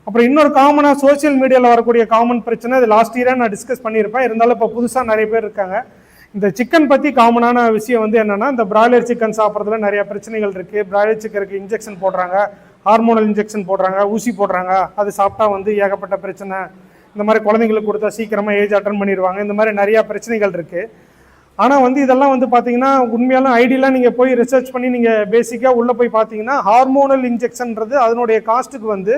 அப்புறம் இன்னொரு காமனாக சோசியல் மீடியாவில் வரக்கூடிய காமன் பிரச்சனை, இது லாஸ்ட் இயராக நான் டிஸ்கஸ் பண்ணியிருப்பேன், இருந்தாலும் இப்போ புதுசாக நிறைய பேர் இருக்காங்க. இந்த சிக்கன் பற்றி காமனான விஷயம் வந்து என்னென்னா, இந்த பிராய்லர் சிக்கன் சாப்பிட்றதுல நிறைய பிரச்சனைகள் இருக்குது. பிராய்லர் சிக்கனுக்கு இன்ஜெக்ஷன் போடுறாங்க, ஹார்மோனல் இன்ஜெக்ஷன் போடுறாங்க, ஊசி போடுறாங்க. அது சாப்பிட்டா வந்து ஏகப்பட்ட பிரச்சனை. இந்த மாதிரி குழந்தைங்களுக்கு கொடுத்தா சீக்கிரமாக ஏஜ் அட்டன் பண்ணிடுவாங்க. இந்த மாதிரி நிறையா பிரச்சனைகள் இருக்குது. ஆனால் வந்து இதெல்லாம் வந்து பார்த்தீங்கன்னா உண்மையாலும் ஐடியெலாம் நீங்கள் போய் ரிசர்ச் பண்ணி நீங்கள் பேசிக்காக உள்ளே போய் பார்த்தீங்கன்னா ஹார்மோனல் இன்ஜெக்ஷன்றது அதனுடைய காஸ்ட்டுக்கு வந்து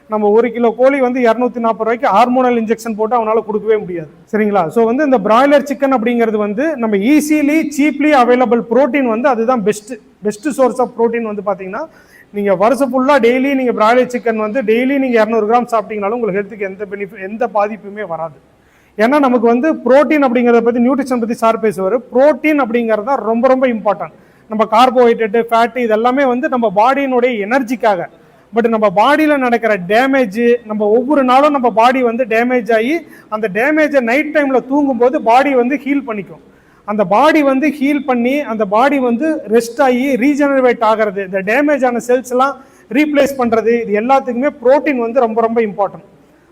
நம்ம 1 கிலோ கோழி வந்து 240 ரூபாய்க்கு ஹார்மோனல் இன்ஜெக்ஷன் போட்டு அவனால் கொடுக்கவே முடியாது. சரிங்களா? ஸோ வந்து இந்த பிராய்லர் சிக்கன் அப்படிங்கிறது வந்து நம்ம ஈஸிலி சீப்லி அவைலபிள் ப்ரோட்டீன் வந்து அதுதான் பெஸ்ட்டு சோர்ஸ் ஆஃப் ப்ரோட்டீன். வந்து பார்த்தீங்கன்னா நீங்கள் வருஷம் ஃபுல்லாக டெய்லி நீங்கள் பிராய்லர் சிக்கன் வந்து டெய்லி நீங்கள் 200 கிராம் சாப்பிட்டீங்கனாலும் உங்களுக்கு ஹெல்த்துக்கு எந்த பாதிப்புமே வராது. ஏன்னா நமக்கு வந்து ப்ரோட்டீன் அப்படிங்கிறத பற்றி நியூட்ரிஷன் பற்றி சார் பேசுவார். ப்ரோட்டீன் அப்படிங்கிறது தான் ரொம்ப ரொம்ப இம்பார்ட்டன்ட். நம்ம கார்போஹைட்ரேட்டு ஃபேட்டு இதெல்லாமே வந்து நம்ம பாடியினுடைய எனர்ஜிக்காக. பட் நம்ம பாடியில் நடக்கிற டேமேஜ், நம்ம ஒவ்வொரு நாளும் நம்ம பாடி வந்து டேமேஜ் ஆகி அந்த டேமேஜை நைட் டைமில் தூங்கும்போது பாடி வந்து ஹீல் பண்ணிக்கும். அந்த பாடி வந்து ஹீல் பண்ணி அந்த பாடி வந்து ரெஸ்ட் ஆகி ரீஜெனரேட் ஆகிறது, இந்த டேமேஜ் ஆன செல்ஸ்லாம் ரீப்ளேஸ் பண்ணுறது, இது எல்லாத்துக்குமே ப்ரோட்டீன் வந்து ரொம்ப ரொம்ப இம்பார்ட்டன்ட்.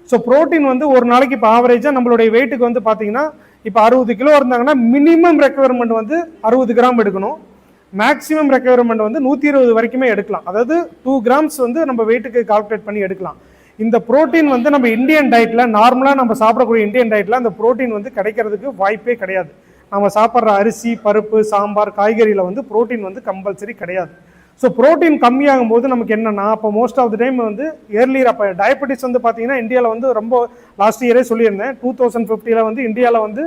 ஸோ ப்ரோட்டீன் வந்து ஒரு நாளைக்கு இப்போ ஆவரேஜாக நம்மளுடைய வெயிட்டுக்கு வந்து பார்த்தீங்கன்னா இப்போ 60 கிலோ இருந்தாங்கன்னா மினிமம் ரெக்குவயர்மெண்ட் வந்து 60 கிராம் எடுக்கணும். மேக்ஸிமம் ரெக்குவயர்மெண்ட் வந்து 120 வரைக்குமே எடுக்கலாம். அதாவது 2 கிராம்ஸ் வந்து நம்ம வெயிட்டுக்கு கால்குலேட் பண்ணி எடுக்கலாம். இந்த ப்ரோட்டீன் வந்து நம்ம இந்தியன் டயட்டில் நார்மலாக நம்ம சாப்பிடக்கூடிய இந்தியன் டயட்டில் அந்த ப்ரோட்டீன் வந்து கிடைக்கிறதுக்கு வாய்ப்பே கிடையாது. நம்ம சாப்பிட்ற அரிசி, பருப்பு, சாம்பார், காய்கறியில் வந்து ப்ரோட்டீன் வந்து கம்பல்சரி கிடையாது. ஸோ ப்ரோட்டீன் கம்மியாகும் போது நமக்கு என்னென்னா, அப்போ மோஸ்ட் ஆஃப் த டைம் வந்து ஏர்லியர் அப்போ டயபெட்டிஸ் வந்து பார்த்தீங்கன்னா இந்தியாவில் வந்து ரொம்ப லாஸ்ட் இயரே சொல்லியிருந்தேன், 2050 வந்து இந்தியாவில் வந்து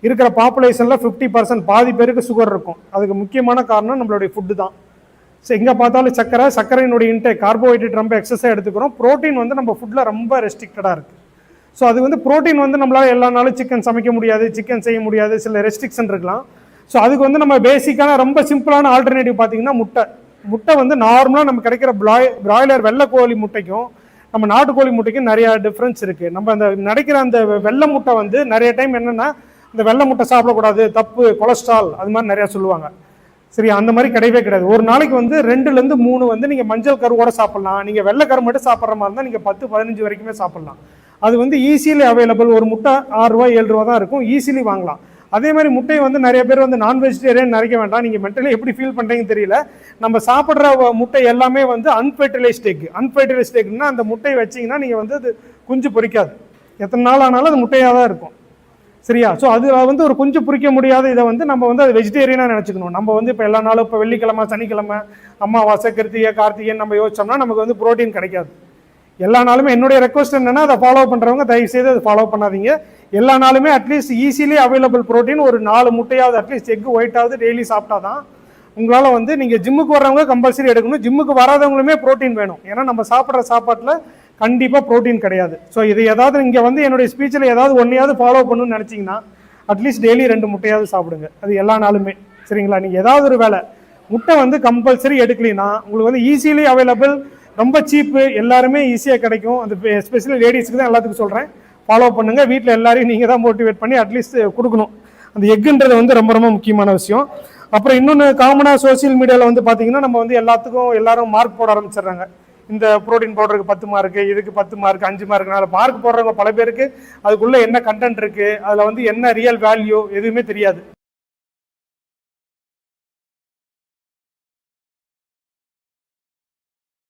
இருக்கிற பாப்புலேஷனில் 50% பாதி பேருக்கு சுகர் இருக்கும். அதுக்கு முக்கியமான காரணம் நம்மளுடைய ஃபுட்டு தான். ஸோ எங்கே பார்த்தாலும் சர்க்கரையினுடைய இன்டேக், கார்போஹைட்ரேட் ரொம்ப எக்ஸஸாக எடுத்துக்கிறோம். ப்ரோட்டீன் வந்து நம்ம ஃபுட்டில் ரொம்ப ரெஸ்ட்ரிக்டடாக இருக்குது. ஸோ அது வந்து ப்ரோட்டீன் வந்து நம்மளால் எல்லா நாளும் சிக்கன் சமைக்க முடியாது, சிக்கன் செய்ய முடியாது, சில ரெஸ்ட்ரிக்ஷன் இருக்கலாம். ஸோ அதுக்கு வந்து நம்ம பேசிக்கான ரொம்ப சிம்பிளான ஆல்டர்னேட்டிவ் பார்த்தீங்கன்னா முட்டை வந்து நார்மலாக நம்ம கிடைக்கிற பிராய்லர் வெள்ளை கோழி முட்டைக்கும் நம்ம நாட்டுக்கோழி முட்டைக்கும் நிறையா டிஃப்ரென்ஸ் இருக்குது. நம்ம அந்த நடக்கிற அந்த வெள்ளை முட்டை வந்து நிறைய டைம் என்னென்னா, இந்த வெள்ளை முட்டை சாப்பிடக்கூடாது, தப்பு, கொலஸ்ட்ரால், அது மாதிரி நிறையா சொல்லுவாங்க. சரி, அந்த மாதிரி கிடையவே கிடையாது. ஒரு நாளைக்கு வந்து 2லேருந்து 3 வந்து நீங்கள் மஞ்சள் கருவோட சாப்பிட்லாம். நீங்கள் வெள்ளை கரு மட்டும் சாப்பிட்ற மாதிரி இருந்தால் நீங்கள் 10-15 வரைக்குமே சாப்பிட்லாம். அது வந்து ஈஸிலி அவைலபிள். ஒரு முட்டை 6 ரூபா 7 ரூபா தான் இருக்கும், ஈஸிலி வாங்கலாம். அதே மாதிரி முட்டையை வந்து நிறைய பேர் வந்து நான் வெஜிடேரியன் நினைக்க வேண்டாம். நீங்கள் மென்டலி எப்படி ஃபீல் பண்ணுறீங்கன்னு தெரியல. நம்ம சாப்பிட்ற முட்டை எல்லாமே வந்து அன்ஃபெர்டிலைஸ்ட் எக்னா அந்த முட்டையை வச்சிங்கன்னா நீங்கள் வந்து அது குஞ்சு பொரிக்காது. எத்தனை நாள் ஆனாலும் அது முட்டையாக தான் இருக்கும். சரியா? ஸோ அது வந்து ஒரு குஞ்சு பொரிக்க முடியாத இதை வந்து நம்ம வந்து அது வெஜிடேரியனாக நினச்சிக்கணும். நம்ம வந்து இப்போ எல்லா நாளும் இப்போ வெள்ளிக்கிழமை, சனிக்கிழமை, அமாவாசை, கிருத்திகை, கார்த்திகை நம்ம யோசிச்சோம்னா நமக்கு வந்து ப்ரோட்டீன் கிடைக்காது. எல்லா நாளுமே என்னுடைய ரெக்வஸ்ட் என்னன்னா, அதை ஃபாலோ பண்ணுறவங்க தயவு செய்து அதை ஃபாலோ பண்ணாதீங்க. எல்லா நாளுமே அட்லீஸ்ட் ஈஸிலி அவைலபிள் ப்ரோட்டீன் ஒரு 4 முட்டையாவது, அட்லீஸ்ட் எக் ஒயிட்டாவது டெய்லி சாப்பிட்டா தான் உங்களால் வந்து நீங்கள் ஜிம்முக்கு வர்றவங்க கம்பல்சரி எடுக்கணும். ஜிம்முக்கு வராதவங்களுமே ப்ரோட்டீன் வேணும். ஏன்னா நம்ம சாப்பிட்ற சாப்பாட்டில் கண்டிப்பாக ப்ரோட்டீன் கிடையாது. ஸோ இது ஏதாவது இங்கே வந்து என்னுடைய ஸ்பீச்சில் ஏதாவது ஒன்றையாவது ஃபாலோ பண்ணணும்னு நினச்சிங்கன்னா அட்லீஸ்ட் டெய்லி 2 முட்டையாவது சாப்பிடுங்க. அது எல்லா நாளுமே. சரிங்களா? நீங்கள் ஏதாவது ஒரு வேலை முட்டை வந்து கம்பல்சரி எடுக்கலைன்னா உங்களுக்கு வந்து ஈஸிலி அவைலபிள், ரொம்ப சீப்பு, எல்லாருமே ஈஸியாக கிடைக்கும். அது எஸ்பெஷலி லேடிஸ்க்கு தான் எல்லாத்துக்கும் சொல்கிறேன். ஃபாலோ பண்ணுங்கள். வீட்டில் எல்லாரையும் நீங்கள் தான் மோட்டிவேட் பண்ணி அட்லீஸ்ட் கொடுக்கணும். அந்த எக்குன்றது வந்து ரொம்ப ரொம்ப முக்கியமான விஷயம். அப்புறம் இன்னொன்று காமனாக சோசியல் மீடியாவில் வந்து பார்த்தீங்கன்னா நம்ம வந்து எல்லாரும் மார்க் போட ஆரம்பிச்சிடுறாங்க. இந்த ப்ரோட்டீன் பவுடருக்கு 10 மார்க்கு, இதுக்கு 10 மார்க், 5 மார்க்குனால மார்க் போடுறவங்க பல பேருக்கு அதுக்குள்ளே என்ன கண்டென்ட் இருக்குது, அதில் வந்து என்ன ரியல் வேல்யூ எதுவுமே தெரியாது.